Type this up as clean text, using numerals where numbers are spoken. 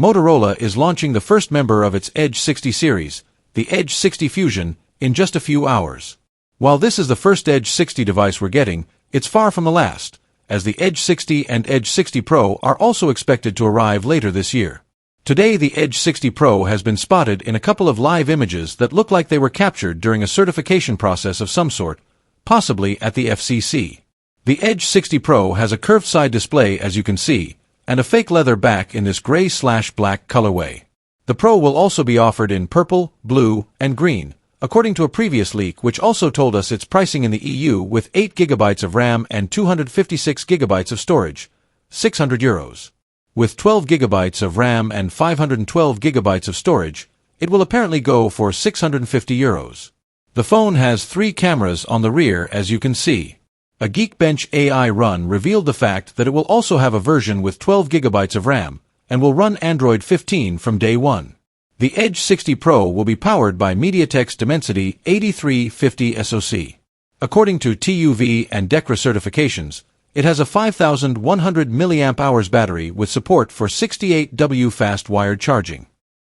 Motorola is launching the first member of its Edge 60 series, the Edge 60 Fusion, in just a few hours. While this is the first Edge 60 device we're getting, it's far from the last, as the Edge 60 and Edge 60 Pro are also expected to arrive later this year. Today the Edge 60 Pro has been spotted in a couple of live images that look like they were captured during a certification process of some sort, possibly at the FCC. The Edge 60 Pro has a curved side display as you can see, and a fake leather back in this gray/black colorway. The Pro will also be offered in purple, blue, and green, according to a previous leak which also told us its pricing in the EU with 8 GB of RAM and 256 GB of storage, €600. With 12 GB of RAM and 512 GB of storage, it will apparently go for €650. The phone has 3 cameras on the rear as you can see. A Geekbench AI run revealed the fact that it will also have a version with 12 GB of RAM, and will run Android 15 from day one. The Edge 60 Pro will be powered by MediaTek's Dimensity 8350 SoC. According to TÜV and DEKRA certifications, it has a 5,100 mAh battery with support for 68W fast wired charging.